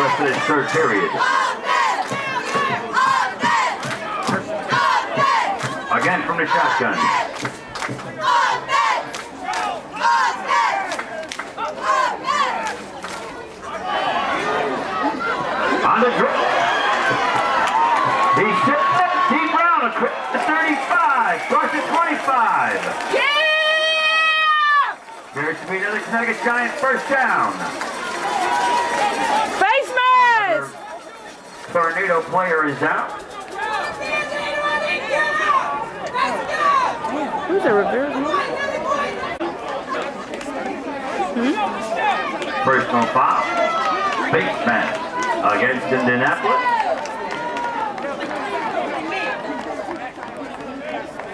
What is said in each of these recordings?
rest of this third period. Again from the shotgun. On the dribble. He's hit Deep Brown across the 35, across the 25. Yeah! There's to be another Connecticut Giant first down. Face mask! Tornado player is out. Who's a reverse? Personal foul. Face mask against Indianapolis.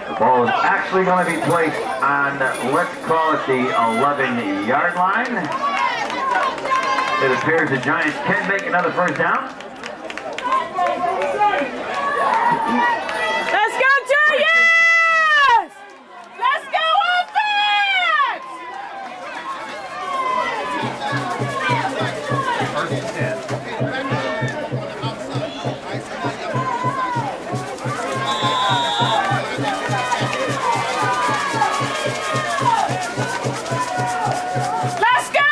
The ball is actually going to be placed on, let's call it the 11-yard line. It appears the Giants can make another first down. Let's go, Giants! Let's go, offense! First and 10. Let's go!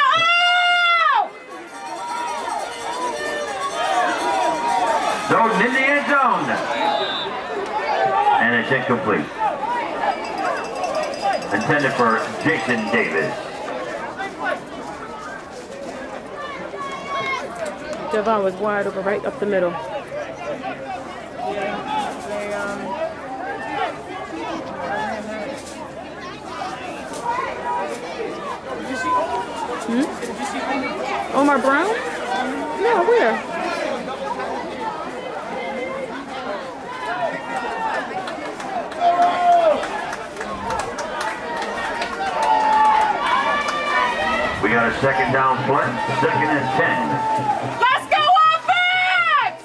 Thrown in the end zone. And it's incomplete. Intended for Jason Davis. Devon was wide open right up the middle. Omar Brown? No, where? We got a second down play, 2nd and 10. Let's go, offense!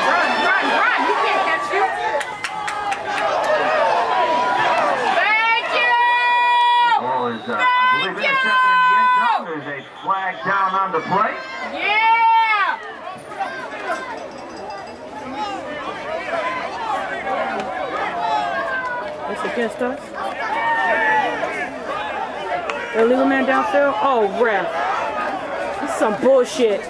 Run! You can't catch you. Thank you! Ball is, I believe, intercepted in the end zone. There's a flag down on the play. Yeah! It's against us. Illegal man downfield? Oh, ref. This is some bullshit.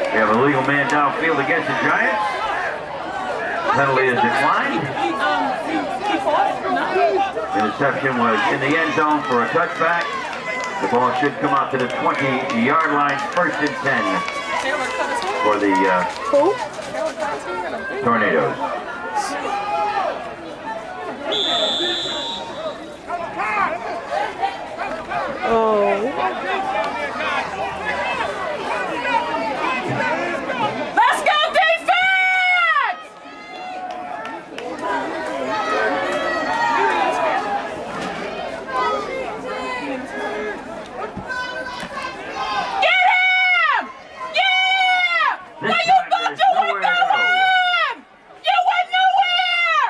We have a legal man downfield against the Giants. Penalty is declined. Interception was in the end zone for a touchback. The ball should come out to the 20-yard line, 1st and 10 for the Tornadoes. Oh. Let's go, defense! Get him! Yeah! This What you time thought there's you were nowhere to gonna go. run? You went nowhere!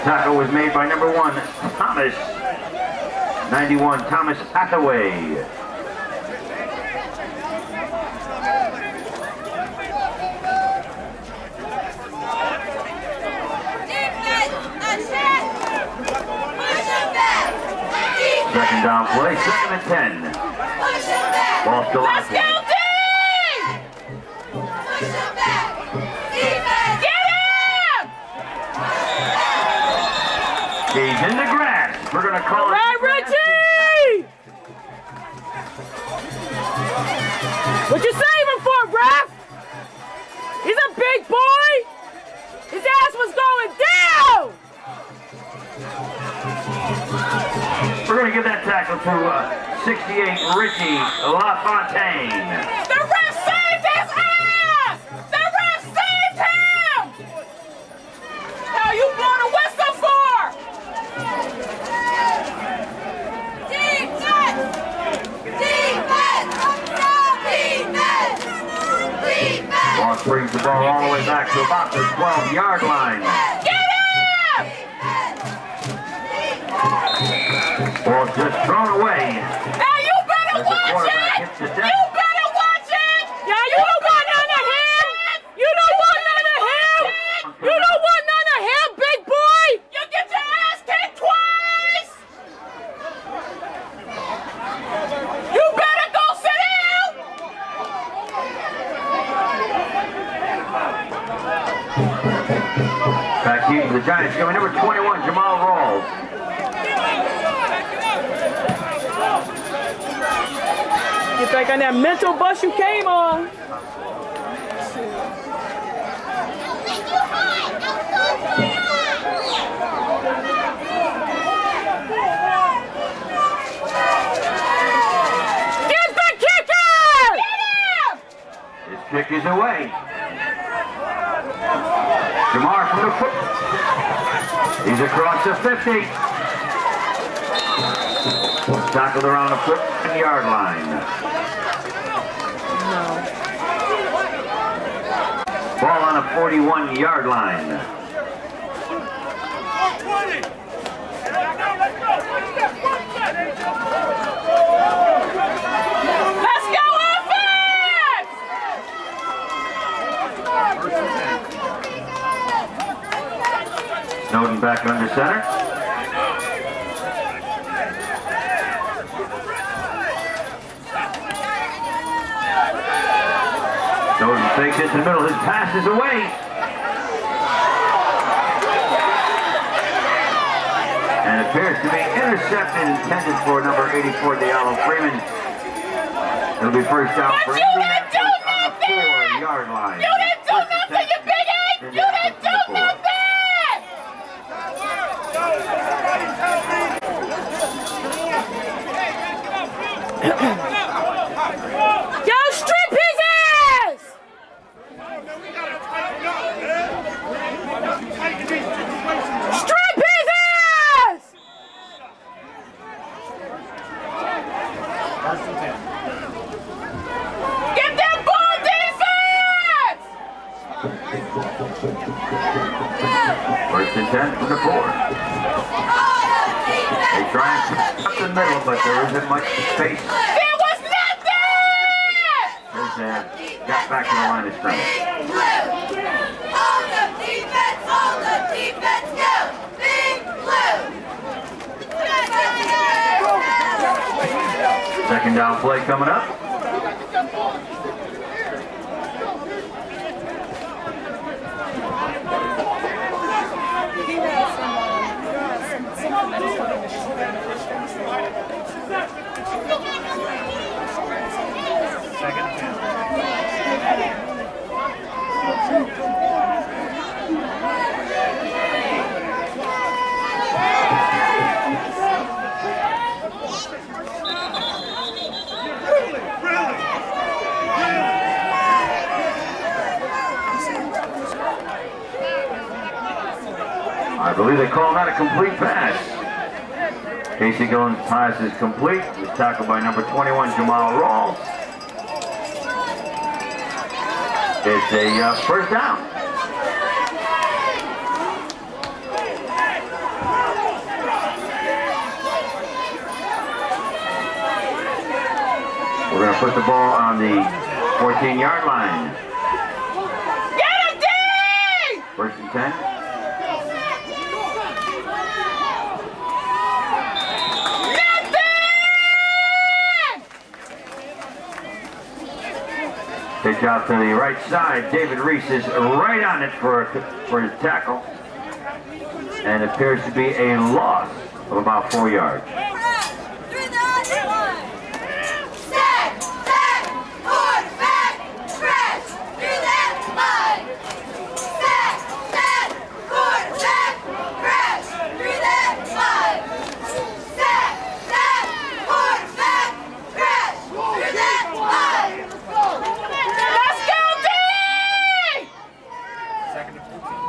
Tackle was made by number 1, Thomas. 91, Thomas Hathaway. Second down play, 2nd and 10. Ball still on. Let's go, D! Get him! He's in the grass. We're going to call it. Right, Richie! What you saving him for, ref? He's a big boy! His ass was going down! We're going to give that tackle to 68, Richie LaFontaine. The ref saved his ass! The ref saved him! Hell, you blown a whistle for? ball all the way back to about the 12-yard line. Get him! Ball just thrown away. Hey, you better As the watch quarterback it! hits the You deck. better watch it! Yeah, you don't want none of him! You don't want none of him! You don't want none of him, big boy! You get your ass kicked twice! You better go sit down! Back here to the Giants coming number 21, Jamal Rawls. Get back on that mental bus you came on. Get the kicker! Get him! His kick is away. Jamar from the foot. He's across the 50. Tackled around the 15-yard line. Ball on a 41-yard line. Let's go offense! Snowden back under center. Snowden fakes it to the middle. His pass is away. And appears to be intercepted, intended for number 84, Diallo Freeman. It'll be first down for Indianapolis on the 4-yard line. You didn't do nothing, you big ape! You didn't do nothing! Yo, strip his ass! Strip his ass! Get that ball defense! First and 10 from the 4. They try and up the middle, but there isn't much space. There was nothing! Got back to the line of scrimmage. Hold the defense, go! Big blue! Second down play coming up. I believe they call that a complete pass. Casey Gillen's pass is complete. It was tackled by number 21, Jamal Rawls. It's a first down. We're going to put the ball on the 14-yard line. Get him, D! First and 10. Pitch out to the right side. David Reese is right on it for his tackle. And it appears to be a loss of about 4 yards. Through the other one! Sack! Quarterback! Crash! Through that line! Sack! Quarterback! Crash! Through that line! Sack! Quarterback! Crash! Through that line! Let's go, D! Second and 14.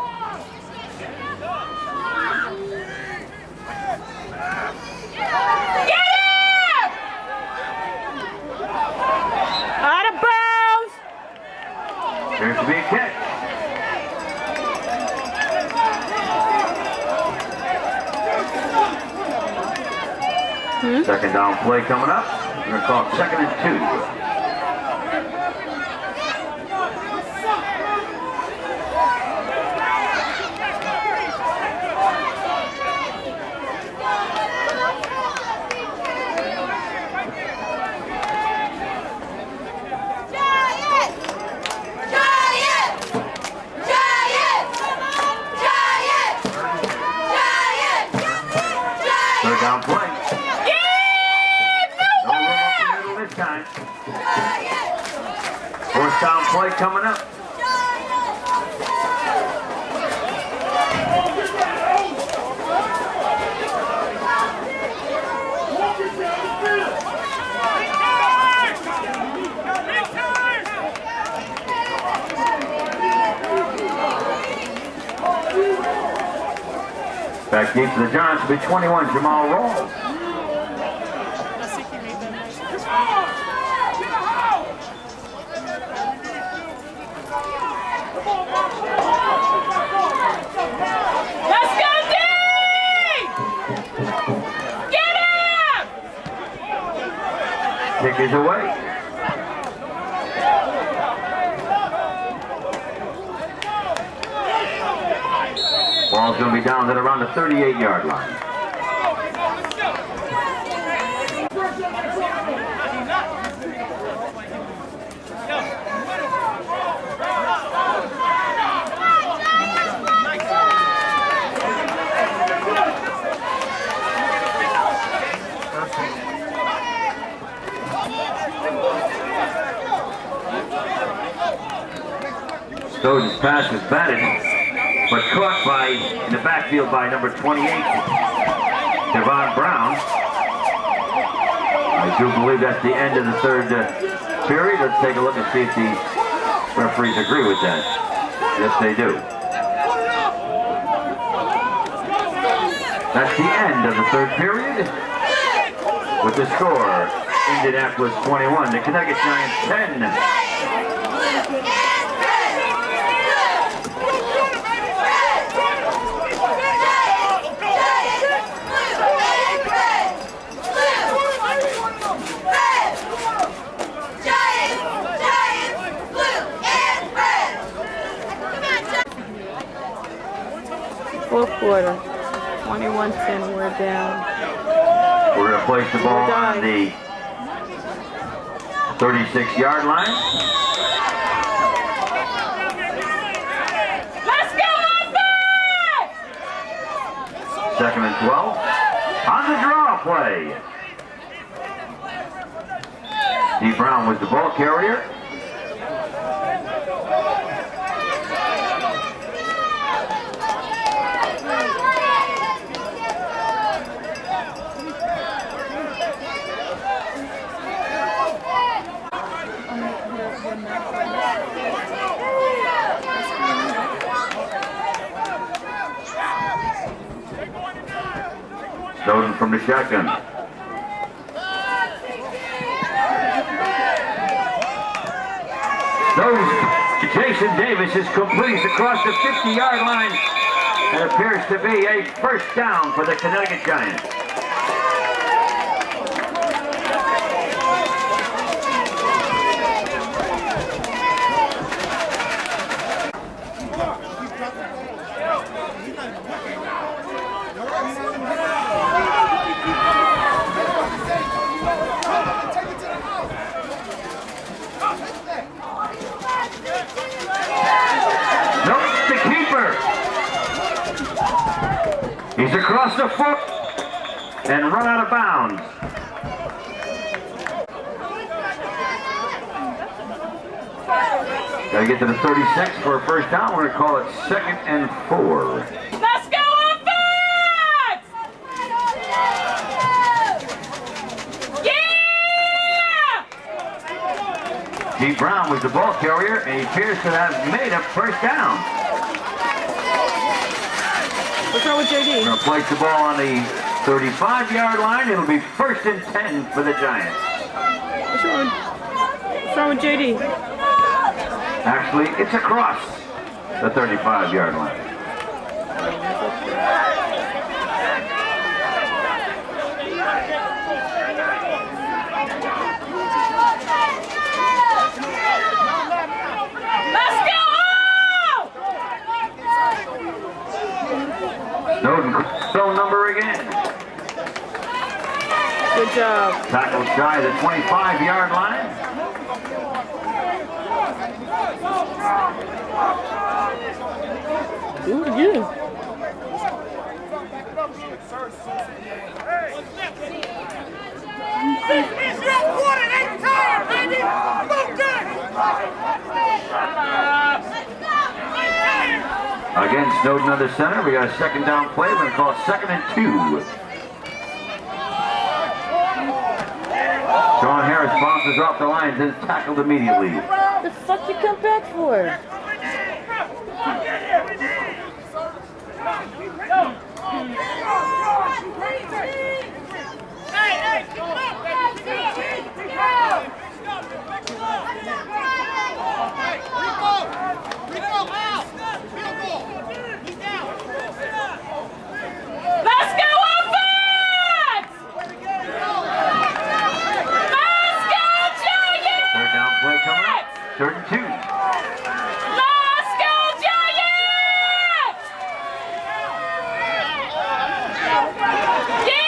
Second down play coming up. We're going to call it 2nd and 2. Third down play. No room up the middle this time. Fourth down play coming up. Back deep to the Giants will be 21, Jamal Rawls. Let's go, D! Get him! Kick is away. Ball's going to be down at around the 38-yard line. Stoden's pass was batted, but caught in the backfield by number 28, Devon Brown. I do believe that's the end of the third period. Let's take a look and see if the referees agree with that. Yes, they do. That's the end of the third period. With the score, Indianapolis 21, the Connecticut Giants 10. Fourth quarter, 21-10, we're down. We're going to place the ball on the 36-yard line. Let's go, offense! 2nd and 12. On the draw play. D. Brown was the ball carrier. Snowden from the shotgun. Jason Davis is complete across the 50-yard line. It appears to be a first down for the Connecticut Giants. He's across the foot and run out of bounds. Got to get to the 36 for a first down. We're going to call it 2nd and 4. Let's go, offense! Yeah! D. Brown was the ball carrier, and he appears to have made a first down. What's wrong with JD? We're going to place the ball on the 35-yard line. It'll be 1st and 10 for the Giants. What's wrong with JD? Actually, it's across the 35-yard line. Snowden, phone number again. Good job. Tackle shy of the 25-yard line. Do it again. It's your quarter, they tired, baby! Move good! Again, Snowden under center. We got a second down play. We're going to call it 2nd and 2. Sean Harris bounces off the line and is tackled immediately. The fuck you come back for? Let's go offense! Let's go Giants! Third down play coming up. 3rd and 2. Let's go Giants! Yeah!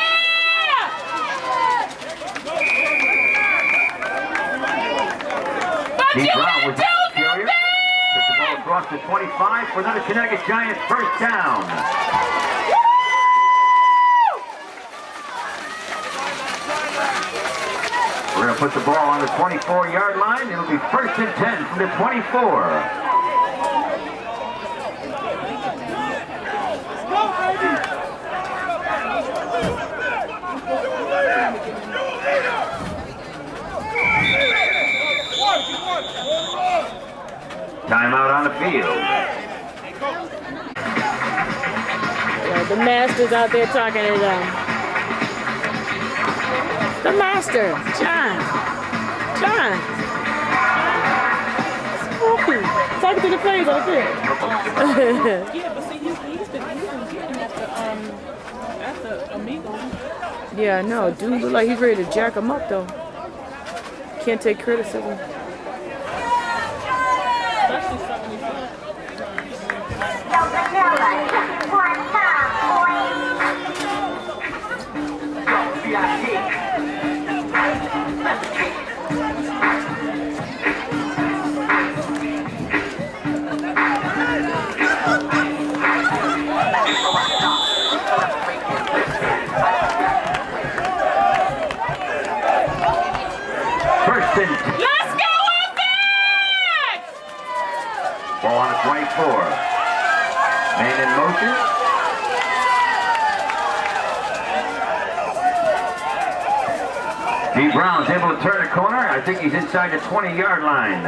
But Steve you Brown gotta was do the the carrier. thing! Took the ball across the 25 for another Connecticut Giants first down. We're going to put the ball on the 24-yard line. It'll be 1st and 10 from the 24. Timeout on the field. Yeah, the master's out there talking to them. The master, John. Whoopie. Talking to the players out there. Yeah, but see, he's been getting at the Amigos. Yeah, I know. Dude look like he's ready to jack him up, though. Can't take criticism. Especially 75. First and Let's go offense! ball on the 24. Man in motion. D. Brown's able to turn the corner. I think he's inside the 20-yard line.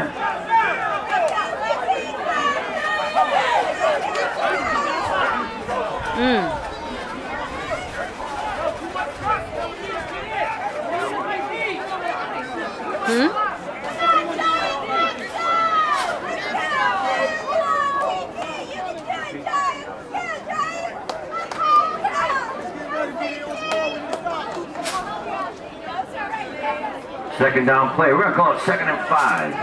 Second down play. We're going to call it 2nd and 5.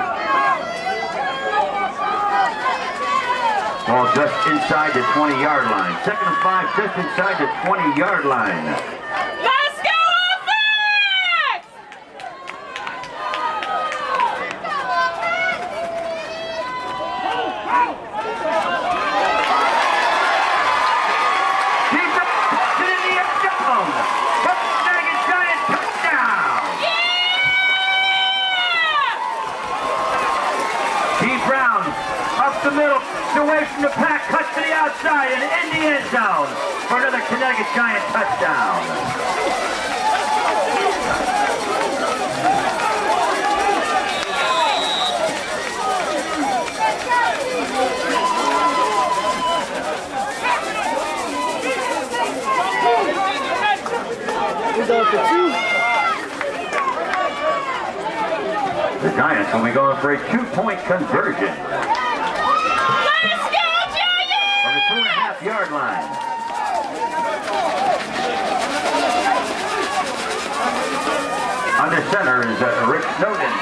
Ball just inside the 20-yard line. 2nd and 5 just inside the 20-yard line. Let's go offense! Deep in the end zone. Connecticut Giants touchdown. Steve Brown up the middle, away from the pack, cuts to the outside and in the end zone for another Connecticut Giant touchdown. We're going for 2. The Giants will be going for a 2-point conversion Let's go Giants! from the 2.5-yard line. Under center is Rick Snowden.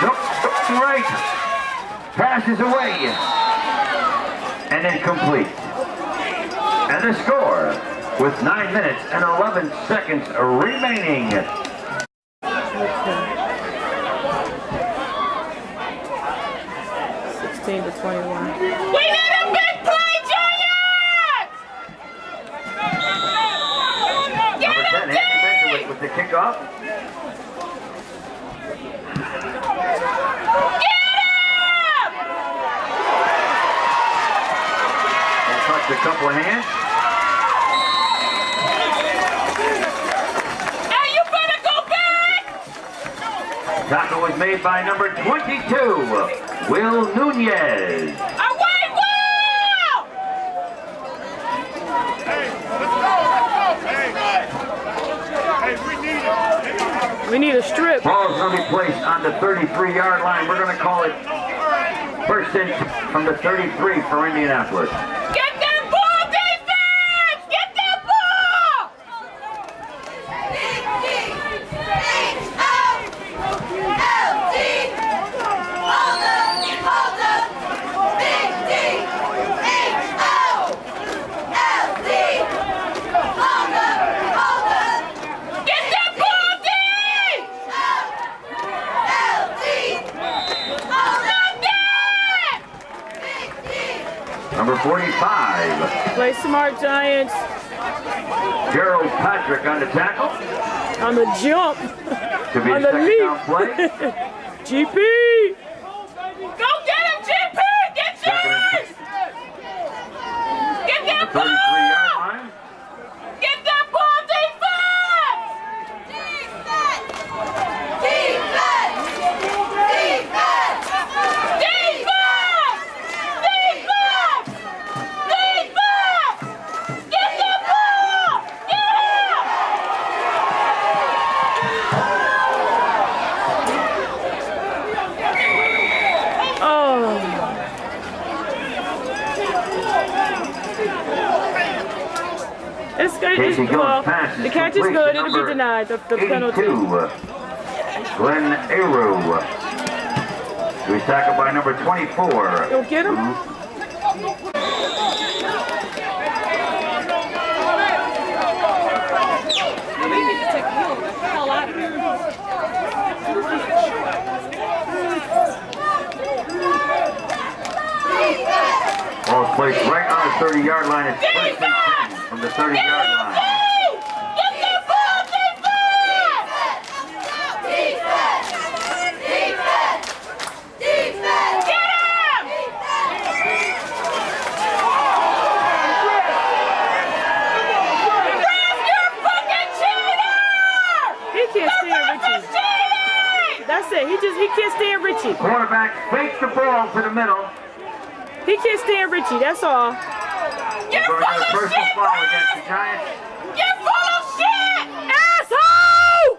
Nope, right. Passes away. and incomplete. And the score, with 9 minutes and 11 seconds remaining. 16 to 21. We need a big play, Giants! Number 10, Andy Benjamin with the kickoff. A couple of hands. Hey, you better go back! Tackle was made by number 22, Will Nunez. Away, Will! Hey, let's go. Hey, we need it. We need a strip. Ball's going to be placed on the 33-yard line. We're going to call it first and from the 33 for Indianapolis. Get that ball, defense! Get that ball! Get that ball, D! Number 45, Play smart, Giants. Gerald Patrick on the tackle. On the jump. To be On a the second leap. down play. GP. Go get him, GP! Get yours! Get that The 33-yard ball! line. Get that ball, defense! Defense! Defense! Defense! Get that ball! Yeah! Oh. It's good. Casey It's, Gill's pass is the catch is complete to good. It'll be number denied. The penalty. 82, Glenn Aru. He was tackled by number 24. Go get him. Ball's placed right on the 30-yard line. It's first and 10 from the 30-yard line. Get that ball, defense! Get him! Ref, you're a fucking cheater! He can't stand Ref is Richie. cheating! That's it. He can't stand Richie. Quarterback fakes the ball to the middle. He can't stand Richie. That's all. You're We're full going to of personal shit, foul against Ref! the Giants. You're full of shit! Asshole!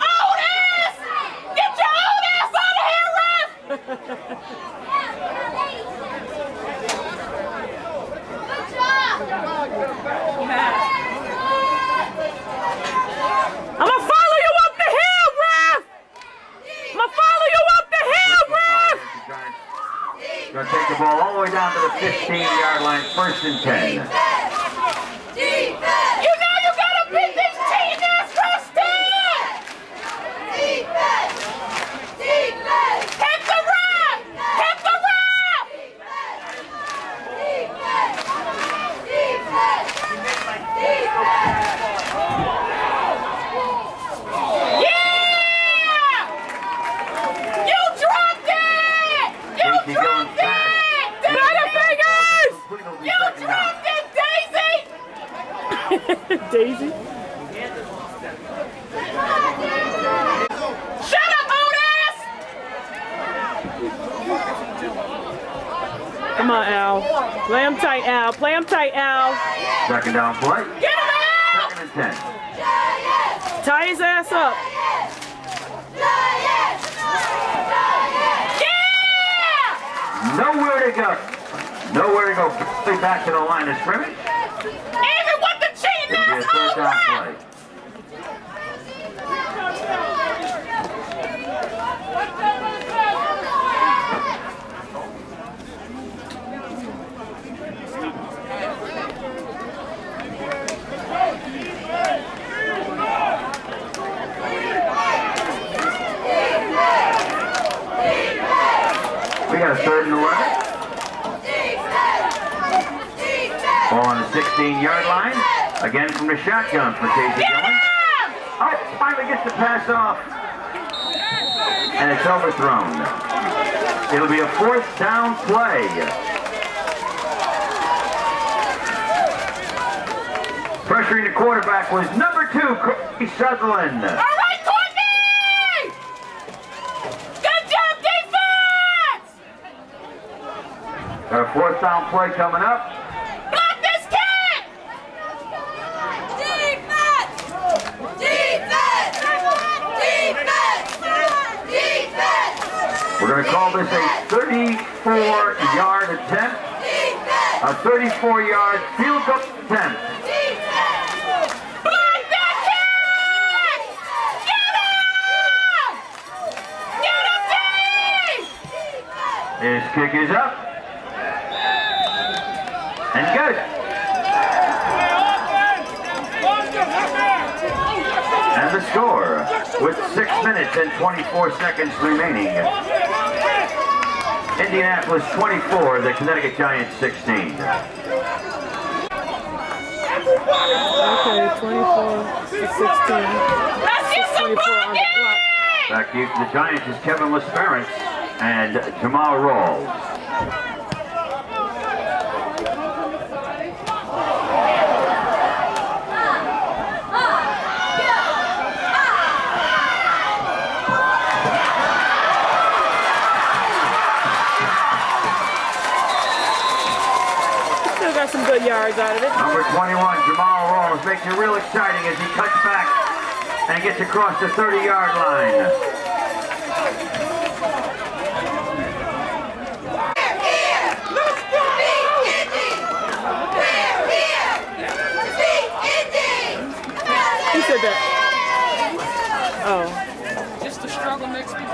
Old ass! Get your old ass out of here, Ref! I'm gonna follow you up the hill, Ref. I'm gonna follow you up the hill, Ref. Going to take the ball all the way down to the 15-yard line, first and 10. You know you gotta beat this cheating ass Christine! Hit the ref! Hit the ref! Yeah! You dropped it! You Casey dropped Gill's it! Butterfingers! You dropped it, Daisy! Daisy. Shut up, Otis! Come on, Al. Play him tight, Al. Play him tight, Al. Second down play, Get him out! second and 10. Tie his ass up. Yeah! Nowhere to go. Nowhere to go. Back to the line of scrimmage. Even with the cheating It'll be a third asshole down ref! play. Ball on the 16-yard line. Again from the shotgun for Casey Gilman. Oh, finally gets the pass off. And it's overthrown. It'll be a 4th down play. Pressuring the quarterback was number 2, Courtney Sutherland. All right, Courtney! Good job, defense! Got a 4th down play coming up. Block this kid! Defense! Defense! Defense! Defense! We're going to call this a 34-yard attempt. Defense! A 34-yard field goal attempt. Block that kid! Get him! Get him, Dave! His kick is up. And good. And the score, with 6 minutes and 24 seconds remaining. Indianapolis 24, the Connecticut Giants 16. Okay, 24 to 16. Let's get some 24 on the clock. blocking! Back to the Giants is Kevin Lesperance and Jamal Rawls. Still got some good yards out of it. Number 21, Jamal Rawls, makes it real exciting as he cuts back and gets across the 30-yard line. Who said that? Oh. Just the struggle makes me get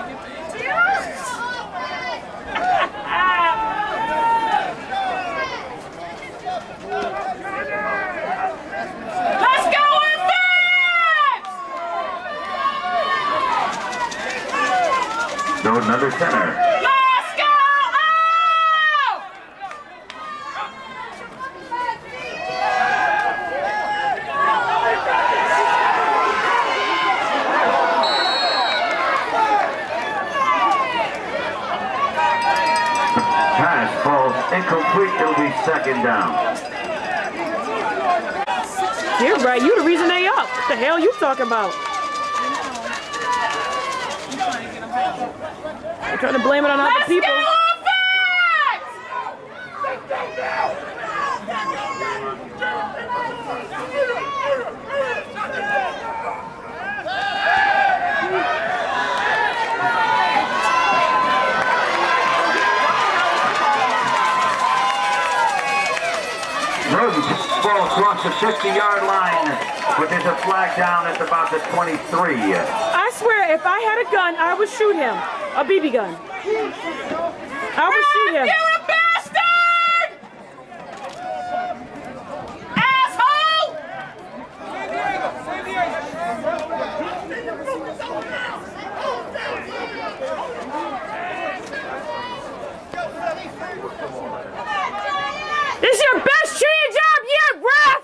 Let's go, offense! So another center. Let's go! Oh! Pass falls incomplete. It'll be 2nd down. You're right. You the reason they up. What the hell you talking about? You're trying to blame it on other Let's people. go, offense! Roden ball across the 50-yard line, but there's a flag down at about the 23. I swear, if I had a gun, I would shoot him. A BB gun. I would shoot him. You're a bastard! Asshole! This is your best cheating job yet, ref!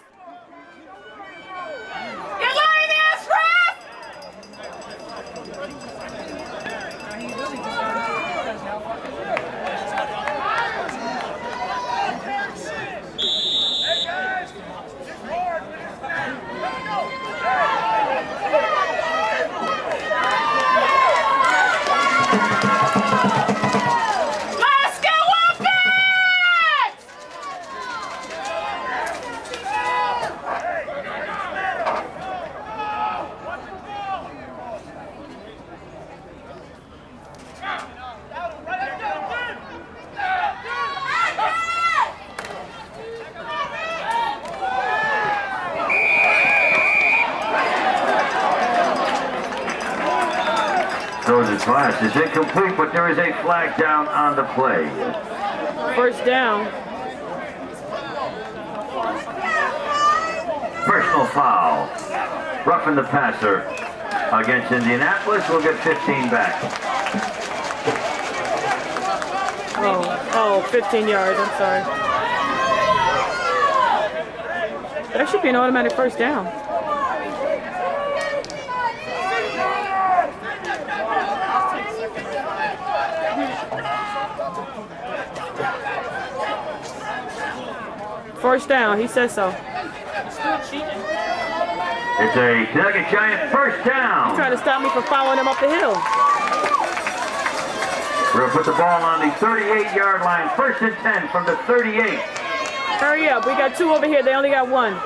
You lying ass ref! Let's go offense! Throws his pass is incomplete, but there is a flag down on the play. 1st down. Personal foul. Roughing the passer against Indianapolis. We'll get 15 back. Oh, 15 yards. I'm sorry. That should be an automatic first down. First down, he says so. It's a Connecticut Giant first down. Trying to stop me from following him up the hill. We're going to put the ball on the 38-yard line. First and 10 from the 38. Hurry up, we got 2 over here, they only got 1. On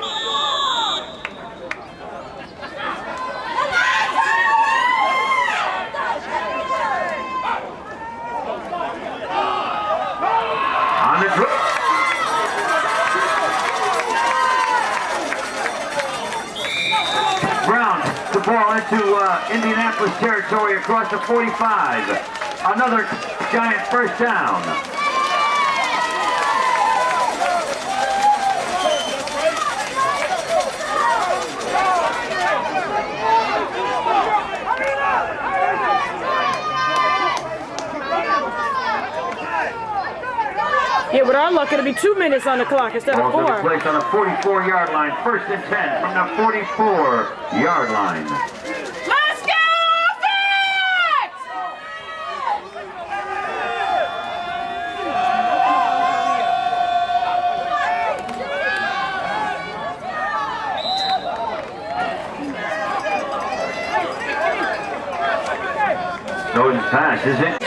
the draw. Brown, the ball into Indianapolis territory across the 45. Another Giant first down. Yeah, with our luck, it'll be 2 minutes on the clock instead of 4. Ball placed on the 44-yard line. First and 10 from the 44-yard line. Let's go offense! Snowden's pass, is it?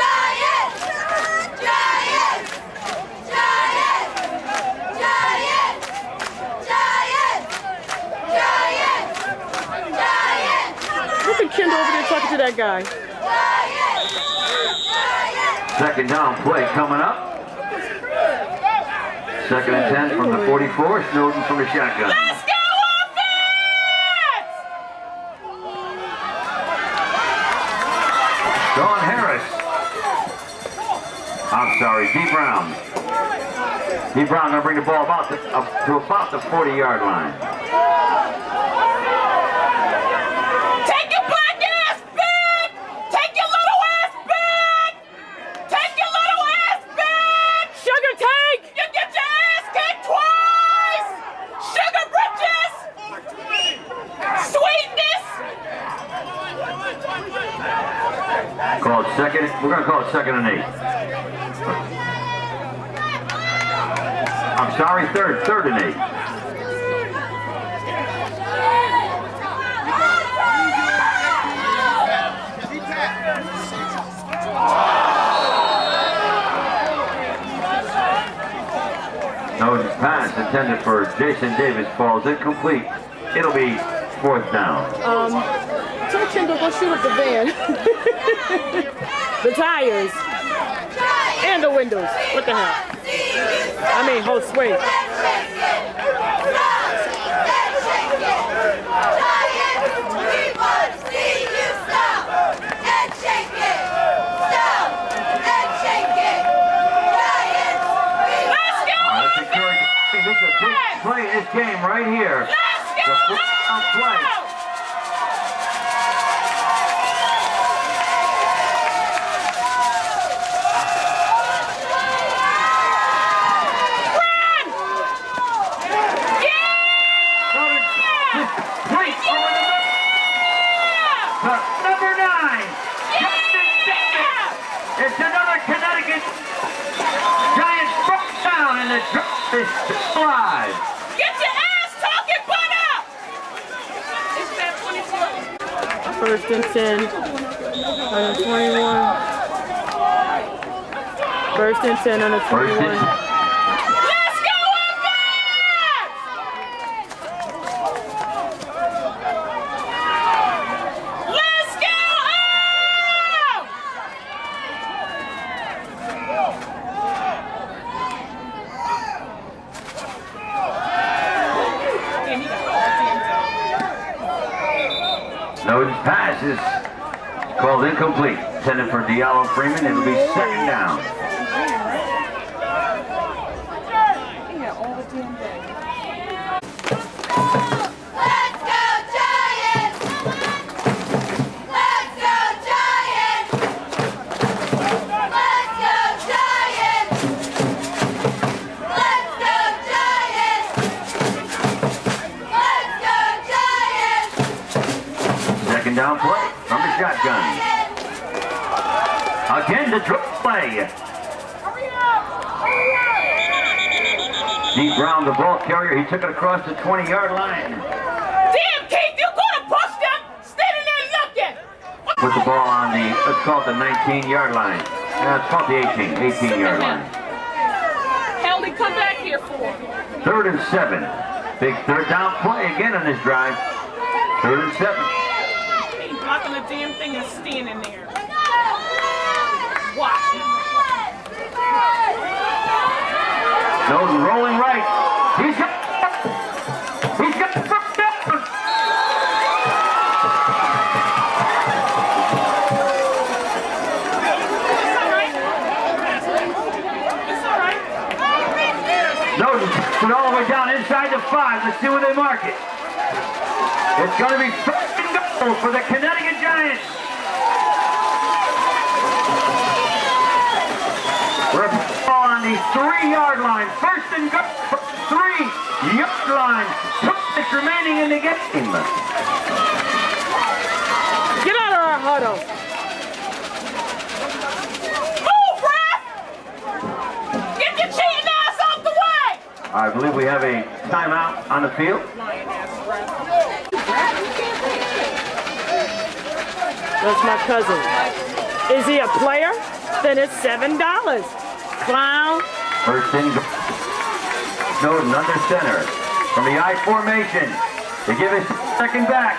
Kendall over there talking to that guy. Second down play coming up. Second and 10 from the 44. Snowden from the shotgun. Let's go offense! Sean Harris. I'm sorry, D. Brown. D. Brown gonna bring the ball up to about the 40-yard line. Second, we're going to call it 2nd and 8. I'm sorry, third and 8. Notice pass intended for Jason Davis falls incomplete. It'll be 4th down. Tell Kendall go shoot up the van. The tires. And the windows. What the hell? I mean, whole swing. This is a big play in this game right here. Let's go! The play. Number 9. It's another Connecticut Giants first down, and the drive is alive. Get your ass talking butt up! First and 10 on the 21. First and 10 on the 21. Snowden's pass is called incomplete. Intended for Diallo Freeman. It'll be 2nd down. play from the shotgun. Again, the drop play. Deep round the ball carrier. He took it across the 20-yard line. Damn, Keith, you could have pushed him. Standing there looking. Put the ball on the, let's call it the 19-yard line. It's called the 18-yard line. Hell, he come back here for? 3rd and 7. Big third down play again on this drive. 3rd and 7. He's blocking the damn thing and standing there. Watch him. Nose rolling right. He's got the first down. Nose is all the way down inside the 5. Let's see where they mark it. It's going to be 1st and goal for the Connecticut Giants. We're on the 3-yard line. 1st and goal. 3-yard line. 2 minutes remaining in the game. Get out of our huddle. Move, ref! Get your cheating ass off the way! I believe we have a timeout on the field. That's my cousin. Is he a player? Then it's $7. Clown. 1st and goal. Snowden under center from the I formation. They give us 2nd back.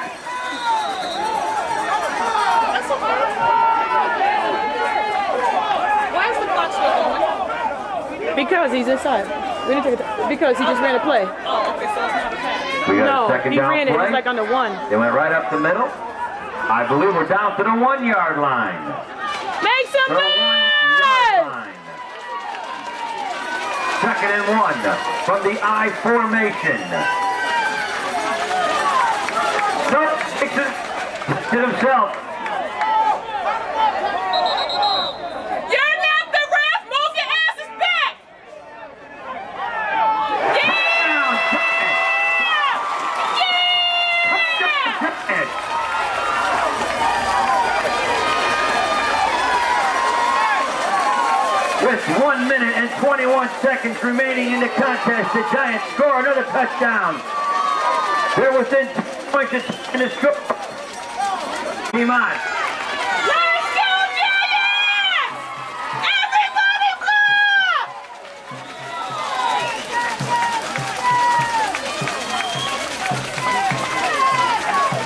Why is the clock still going? Because he's inside. We didn't take it because he just ran a play. Oh, okay, so it's not a pass. We got No, a 2nd he down ran it. play. He's like on the 1. They went right up the middle. I believe we're down to the 1-yard line. Make some The 1-yard line. 2nd and 1 from the I formation. Nope, takes it to himself. You're not the ref! Move your asses back! Touchdown, Giants. With 1 minute and 21 seconds remaining in the contest, the Giants score another touchdown. They're within 2 points in the score. Team on. Let's go, Giants! Everybody block!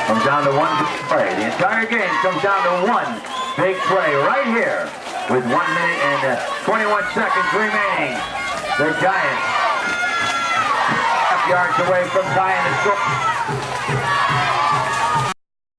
Comes down to 1 big play. The entire game comes down to 1 big play right here. With 1 minute and 21 seconds remaining. The Giants half yards away from tying the score.